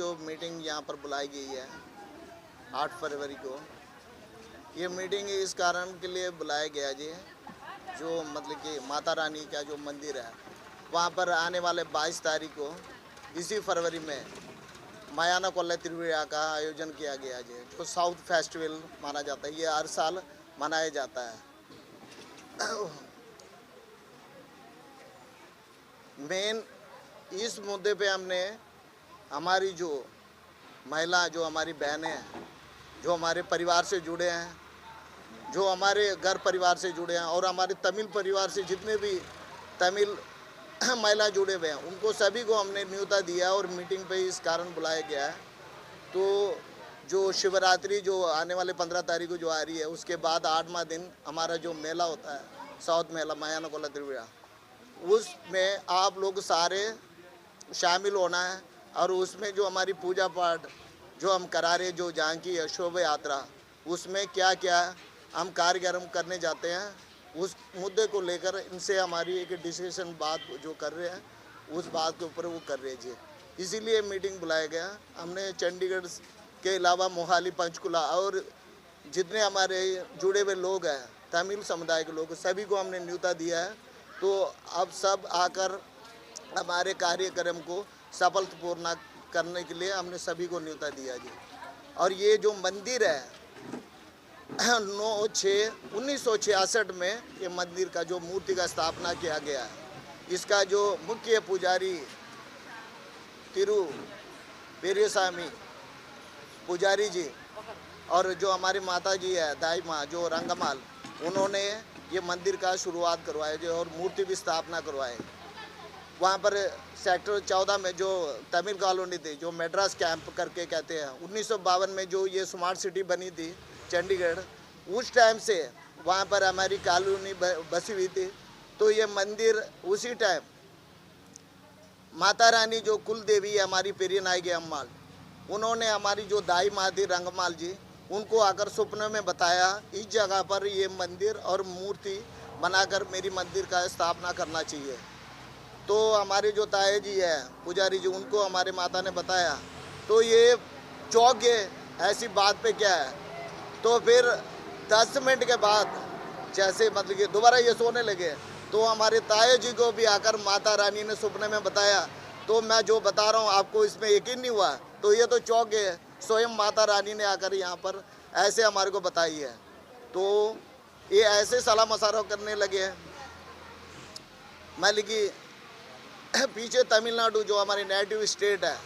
जो मीटिंग यहाँ पर बुलाई गई है 8 फरवरी को, ये मीटिंग इस कारण के लिए बुलाया गया जी, जो मतलब कि माता रानी का जो मंदिर है वहाँ पर आने वाले 22 तारीख को इसी फरवरी में मायाना कोल्ला तिरुविरा का आयोजन किया गया जी, जो साउथ फेस्टिवल माना जाता है। ये हर साल मनाया जाता है। मेन इस मुद्दे पे हमने हमारी जो महिला, जो हमारी बहनें हैं, जो हमारे परिवार से जुड़े हैं, जो हमारे घर परिवार से जुड़े हैं और हमारे तमिल परिवार से जितने भी तमिल महिला जुड़े हुए हैं, उनको सभी को हमने न्योता दिया और मीटिंग पे इस कारण बुलाया गया है। तो जो शिवरात्रि जो आने वाले 15 तारीख को जो आ रही है, उसके बाद 8वां दिन हमारा जो मेला होता है, साउथ मेला मायाना कोल्ला तिरुविरा, उसमें आप लोग सारे शामिल होना है। और उसमें जो हमारी पूजा पाठ जो हम करा रहे, जो झांकी है, शोभा यात्रा, उसमें क्या क्या हम कार्यक्रम करने जाते हैं, उस मुद्दे को लेकर इनसे हमारी एक डिस्कशन बात जो कर रहे हैं, उस बात के ऊपर वो कर रहे जी, इसीलिए मीटिंग बुलाया गया। हमने चंडीगढ़ के अलावा मोहाली, पंचकुला और जितने हमारे जुड़े हुए लोग हैं तमिल समुदाय के लोग, सभी को हमने न्योता दिया है। तो अब सब आकर हमारे कार्यक्रम को सफलतापूर्ण करने के लिए हमने सभी को न्योता दिया जी। और ये जो मंदिर है 1966 में ये मंदिर का जो मूर्ति का स्थापना किया गया है, इसका जो मुख्य पुजारी तिरु पेरियस्वामी पुजारी जी और जो हमारी माता जी है दाई माँ जो रंगमाल, उन्होंने ये मंदिर का शुरुआत करवाया जो और मूर्ति भी स्थापना करवाए। वहाँ पर सेक्टर 14 में जो तमिल कॉलोनी थी, जो मैड्रास कैंप करके कहते हैं, 1952 में जो ये स्मार्ट सिटी बनी थी चंडीगढ़, उस टाइम से वहाँ पर हमारी कॉलोनी बसी हुई थी। तो ये मंदिर उसी टाइम माता रानी जो कुल देवी है हमारी पेरियनायकी अम्माल, उन्होंने हमारी जो दाई माँ थी रंगमाल जी, उनको आकर सपने में बताया इस जगह पर ये मंदिर और मूर्ति बनाकर मेरी मंदिर का स्थापना करना चाहिए। तो हमारे जो ताया जी है पुजारी जी, उनको हमारे माता ने बताया, तो ये चौंक गए ऐसी बात पे क्या है। तो फिर 10 मिनट के बाद जैसे मतलब कि दोबारा ये सोने लगे, तो हमारे ताया जी को भी आकर माता रानी ने सपने में बताया। तो मैं जो बता रहा हूँ आपको इसमें यकीन नहीं हुआ, तो ये तो चौंक गए। स्वयं माता रानी ने आकर यहाँ पर ऐसे हमारे को बताई है। तो ये ऐसे सलाह मशवरा करने लगे हैं। मान लीजिए पीछे तमिलनाडु जो हमारी नेटिव स्टेट है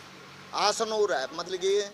आसनूर है, मतलब कि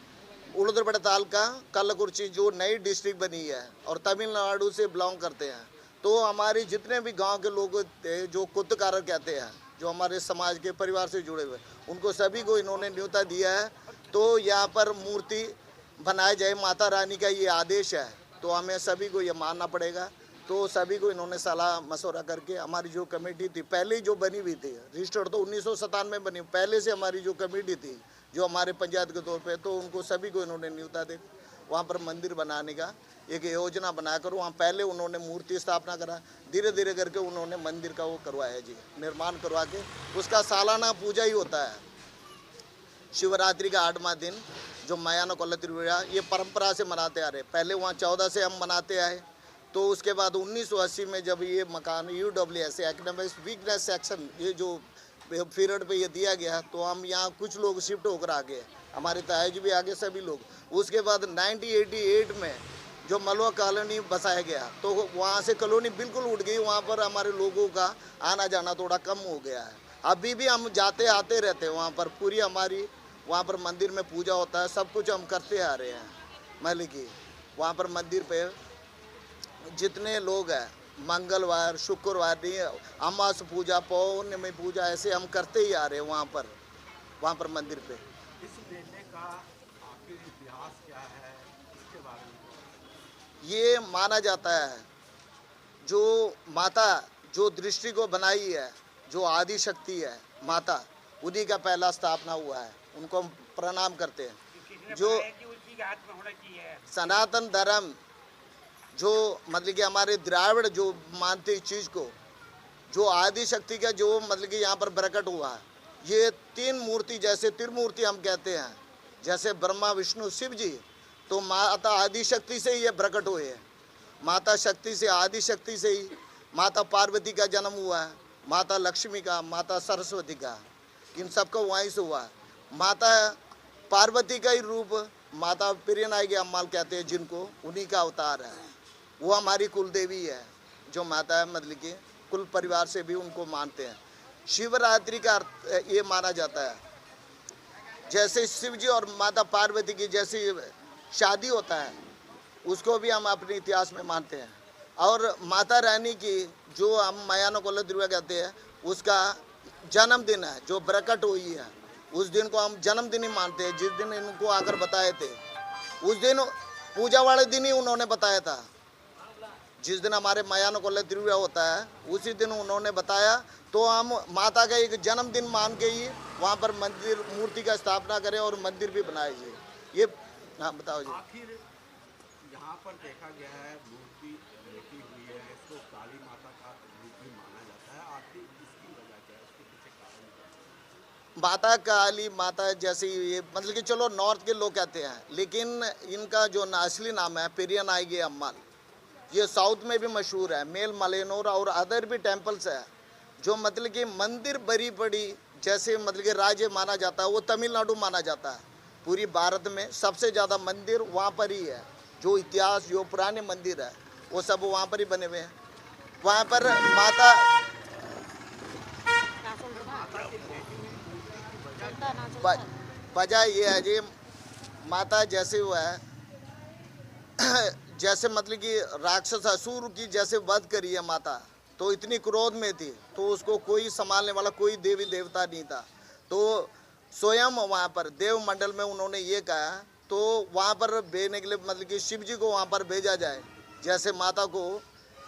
उलुदरपेट तालुका कल्लकुर्ची जो नई डिस्ट्रिक्ट बनी है और तमिलनाडु से बिलोंग करते हैं। तो हमारे जितने भी गांव के लोग थे जो कुतकारक कहते हैं, जो हमारे समाज के परिवार से जुड़े हुए, उनको सभी को इन्होंने न्योता दिया है। तो यहाँ पर मूर्ति बनाई जाए, माता रानी का ये आदेश है, तो हमें सभी को ये मानना पड़ेगा। तो सभी को इन्होंने सलाह मशवरा करके हमारी जो कमेटी थी पहले जो बनी हुई थी, रजिस्टर्ड तो 1997 में बनी, पहले से हमारी जो कमेटी थी जो हमारे पंचायत के तौर पे, तो उनको सभी को इन्होंने न्योता दे वहाँ पर मंदिर बनाने का एक योजना बनाकर वहाँ पहले उन्होंने मूर्ति स्थापना करा, धीरे धीरे करके उन्होंने मंदिर का वो करवाया जी, निर्माण करवा के उसका सालाना पूजा ही होता है। शिवरात्रि का 8वां दिन जो मायाना कोल्ला तिरुविरा, ये परंपरा से मनाते आ रहे। पहले वहाँ 14 से हम मनाते आए, तो उसके बाद 1980 में जब ये मकान UWS इकोनॉमिक वीकनेस सेक्शन ये जो पीरियड पे ये दिया गया, तो हम यहाँ कुछ लोग शिफ्ट होकर आ गए, हमारे ताया जी भी आगे सभी लोग। उसके बाद 1988 में जो मलवा कॉलोनी बसाया गया, तो वहाँ से कॉलोनी बिल्कुल उठ गई, वहाँ पर हमारे लोगों का आना जाना थोड़ा कम हो गया है। अभी भी हम जाते आते रहते हैं वहाँ पर, पूरी हमारी वहाँ पर मंदिर में पूजा होता है, सब कुछ हम करते आ रहे हैं। मतलब कि वहाँ पर मंदिर पे जितने लोग हैं मंगलवार, शुक्रवार, अमास पूजा, पौर्णमी पूजा, ऐसे हम करते ही आ रहे हैं वहाँ पर मंदिर पे। इस मेले का आखिर इतिहास क्या है, इसके बारे में? ये माना जाता है जो माता जो दृष्टि को बनाई है, जो आदि शक्ति है माता, उन्हीं का पहला स्थापना हुआ है, उनको हम प्रणाम करते हैं। जो सनातन धर्म जो मतलब कि हमारे द्राविड़ जो मानते इस चीज़ को, जो आदि शक्ति का जो मतलब कि यहाँ पर प्रकट हुआ है, ये 3 मूर्ति जैसे त्रिमूर्ति हम कहते हैं, जैसे ब्रह्मा विष्णु शिव जी, तो माता आदि शक्ति से ही ये प्रकट हुए हैं। माता शक्ति से, आदि शक्ति से ही माता पार्वती का जन्म हुआ है, माता लक्ष्मी का, माता सरस्वती का, इन सबका वहीं से हुआ है। माता पार्वती का ही रूप माता प्रियनायकी अम्माल कहते हैं जिनको, उन्हीं का अवतार है। वो हमारी कुल देवी है, जो माता है, मतलब कि कुल परिवार से भी उनको मानते हैं। शिवरात्रि का अर्थ ये माना जाता है, जैसे शिव जी और माता पार्वती की जैसी शादी होता है, उसको भी हम अपने इतिहास में मानते हैं। और माता रानी की जो हम मयानो कोल्ला दुर्गा कहते हैं, उसका जन्मदिन है जो प्रकट हुई है, उस दिन को हम जन्मदिन ही मानते हैं। जिस दिन इनको आकर बताए थे, उस दिन पूजा वाले दिन ही उन्होंने बताया था। जिस दिन हमारे मयानो कोल्ला तिरुविया होता है, उसी दिन उन्होंने बताया, तो हम माता का एक जन्मदिन मान के ही वहाँ पर मंदिर मूर्ति का स्थापना करें और मंदिर भी बनाए जी। ये हाँ बताओ जी। आखिर यहाँ पर देखा गया है मूर्ति लेटी हुई है, इसको काली माता का रूप भी माना जाता है। आखिर इसकी वजह क्या है, इसके पीछे कारण क्या है? माता काली माता जैसे ये, मतलब कि चलो नॉर्थ के लोग कहते हैं, लेकिन इनका जो असली नाम है पेरियानायकी अम्माल, ये साउथ में भी मशहूर है। मेल मलेनोर और अदर भी टेम्पल्स है, जो मतलब कि मंदिर बड़ी बड़ी जैसे मतलब कि राज्य माना जाता है, वो तमिलनाडु माना जाता है। पूरी भारत में सबसे ज़्यादा मंदिर वहाँ पर ही है। जो इतिहास, जो पुराने मंदिर है, वो सब वहाँ पर ही बने हुए हैं। वहाँ पर माता वजह ये है जी, माता जैसे हुआ है जैसे मतलब कि राक्षस असुर की जैसे वध करी है माता, तो इतनी क्रोध में थी, तो उसको कोई संभालने वाला कोई देवी देवता नहीं था। तो स्वयं वहाँ पर देव मंडल में उन्होंने ये कहा, तो वहाँ पर भेजने के लिए मतलब कि शिव जी को वहाँ पर भेजा जाए, जैसे माता को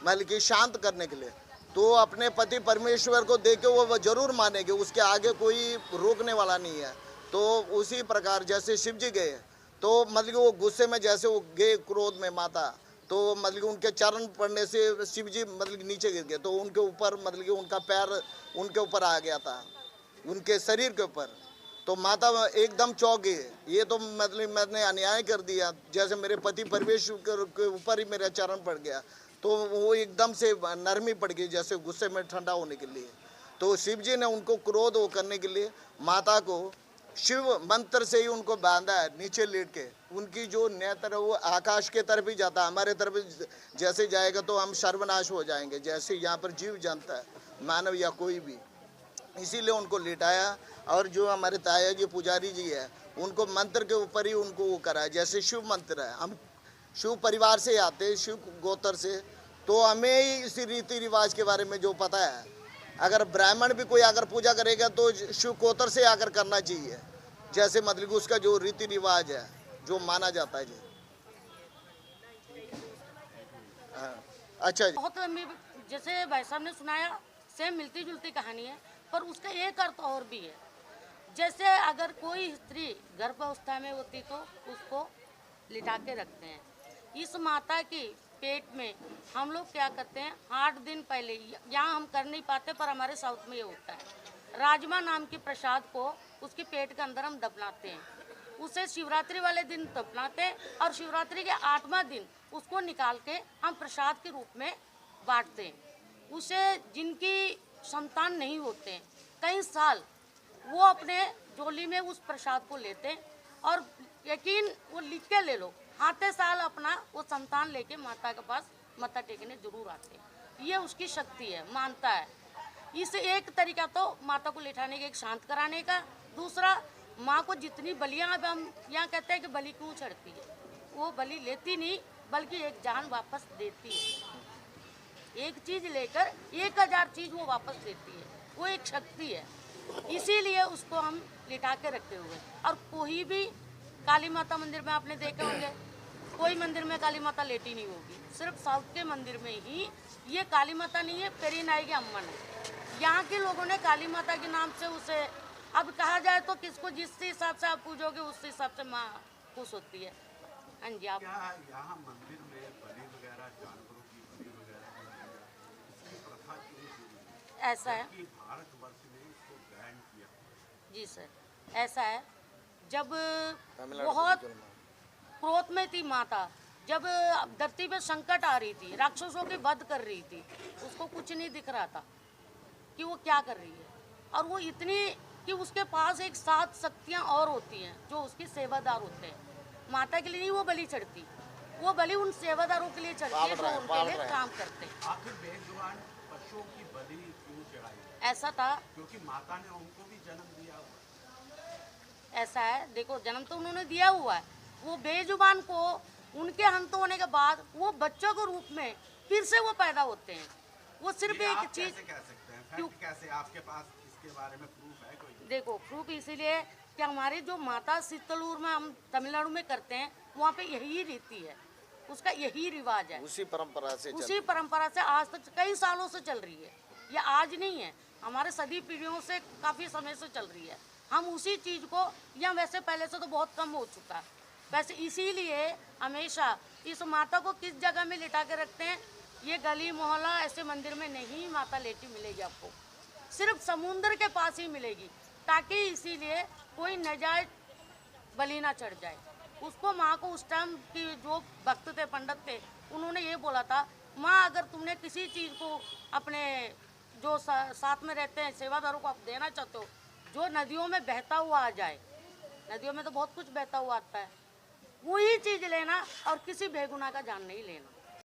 मतलब कि शांत करने के लिए। तो अपने पति परमेश्वर को देख के वो जरूर मानेंगे, उसके आगे कोई रोकने वाला नहीं है। तो उसी प्रकार जैसे शिव जी गए, तो मतलब कि वो गुस्से में जैसे वो गए क्रोध में माता, तो मतलब कि उनके चरण पड़ने से शिव जी मतलब कि नीचे गिर गए, तो उनके ऊपर मतलब कि उनका पैर उनके ऊपर आ गया था, उनके शरीर के ऊपर। तो माता एकदम चौंक गई, ये तो मतलब मैंने अन्याय कर दिया, जैसे मेरे पति परमेश्वर के ऊपर ही मेरा चरण पड़ गया। तो वो एकदम से नरमी पड़ गई, जैसे गुस्से में ठंडा होने के लिए। तो शिव जी ने उनको क्रोध वो करने के लिए माता को शिव मंत्र से ही उनको बांधा है, नीचे लेट के। उनकी जो नेत्र है वो आकाश के तरफ ही जाता है, हमारे तरफ जैसे जाएगा तो हम सर्वनाश हो जाएंगे, जैसे यहाँ पर जीव जानता है, मानव या कोई भी। इसीलिए उनको लिटाया। और जो हमारे ताया जी पुजारी जी है, उनको मंत्र के ऊपर ही उनको वो करा है। जैसे शिव मंत्र है, हम शिव परिवार से आते हैं, शिव गोत्र से, तो हमें ही इसी रीति रिवाज के बारे में जो पता है। अगर ब्राह्मण भी कोई अगर पूजा करेगा तो शिव गोत्र से आकर करना चाहिए, जैसे मतलब कि उसका जो रीति रिवाज है जो माना जाता है जी। हाँ अच्छा जी। बहुत लंबी, जैसे भाई साहब ने सुनाया, सेम मिलती जुलती कहानी है, पर उसका एक अर्थ और भी है। जैसे अगर कोई स्त्री गर्भावस्था में होती तो उसको लिटा के रखते हैं। इस माता की पेट में हम लोग क्या करते हैं, 8 दिन पहले, यहाँ हम कर नहीं पाते पर हमारे साउथ में ये होता है, राजमा नाम की प्रसाद को उसके पेट के अंदर हम दफनाते हैं। उसे शिवरात्रि वाले दिन दफनाते हैं और शिवरात्रि के 8वां दिन उसको निकाल के हम प्रसाद के रूप में बांटते हैं। उसे जिनकी संतान नहीं होते हैं, कई साल वो अपने झोली में उस प्रसाद को लेते हैं, और यकीन वो लिख के ले लो, आते साल अपना वो संतान लेके माता के पास मत्था टेकने जरूर आते हैं। ये उसकी शक्ति है, मानता है। इस एक तरीका तो माता को लिटाने का, एक शांत कराने का। दूसरा, माँ को जितनी बलियाँ, अब हम यहाँ कहते हैं कि बलि क्यों चढ़ती है, वो बलि लेती नहीं बल्कि एक जान वापस देती है। एक चीज लेकर 1000 चीज वो वापस देती है, वो एक शक्ति है। इसीलिए उसको हम लिटा के रखे हुए। और कोई भी काली माता मंदिर में आपने देखे होंगे, कोई मंदिर में काली माता लेटी नहीं होगी, सिर्फ साउथ के मंदिर में ही ये काली माता नहीं है, पेरियानायकी अम्मन है। यहाँ के लोगों ने काली माता के नाम से उसे, अब कहा जाए तो किसको जिस हिसाब से आप पूजोगे उस हिसाब से माँ खुश होती है। हाँ जी। आप क्या यहाँ मंदिर में बलि वगैरह, जानवरों की बलि वगैरह इसकी प्रथा क्यों शुरू हुई? ऐसा है कि भारतवर्ष ने इसको बैन किया। जी सर, ऐसा है, जब तमिलनाडु बहुत के जुल्म। क्रोध में थी माता, जब धरती पे संकट आ रही थी, राक्षसों की वध कर रही थी, उसको कुछ नहीं दिख रहा था कि वो क्या कर रही है। और वो इतनी कि उसके पास एक 7 शक्तियाँ और होती हैं जो उसकी सेवादार होते हैं। माता के लिए नहीं वो बलि चढ़ती, वो बलि उन सेवादारों के लिए चढ़ती है जो उनके लिए काम करते हैं। आखिर बेजुबान पशुओं की बलि क्यों चढ़ाई? ऐसा था, क्योंकि माता ने उनको भी जन्म दिया हुआ। ऐसा है, देखो जन्म तो उन्होंने दिया हुआ है, वो बेजुबान को उनके अंत होने के बाद वो बच्चों के रूप में फिर से वो पैदा होते हैं। वो सिर्फ ये एक आप चीज, कैसे कह सकते हैं? क्यों? फैक्ट कैसे? आपके पास इसके बारे में प्रूफ है कोई? देखो प्रूफ इसीलिए कि हमारे जो माता शीतलूर में हम तमिलनाडु में करते हैं, वहाँ पे यही रीति है, उसका यही रिवाज है, उसी परंपरा से उसी परंपरा से आज तक कई सालों से चल रही है। ये आज नहीं है, हमारे सदी पीढ़ियों से काफ़ी समय से चल रही है। हम उसी चीज़ को, या वैसे पहले से तो बहुत कम हो चुका है, वैसे इसीलिए हमेशा इस माता को किस जगह में लिटा के रखते हैं, ये गली मोहल्ला ऐसे मंदिर में नहीं माता लेटी मिलेगी आपको, सिर्फ समुद्र के पास ही मिलेगी, ताकि इसीलिए कोई नजायज बलि ना चढ़ जाए उसको। माँ को उस टाइम की जो भक्त थे, पंडित थे, उन्होंने ये बोला था, माँ अगर तुमने किसी चीज़ को अपने जो साथ में रहते हैं सेवादारों को आप देना चाहते हो, जो नदियों में बहता हुआ आ जाए, नदियों में तो बहुत कुछ बहता हुआ आता है, वही चीज़ लेना और किसी बेगुनाह का जान नहीं लेना।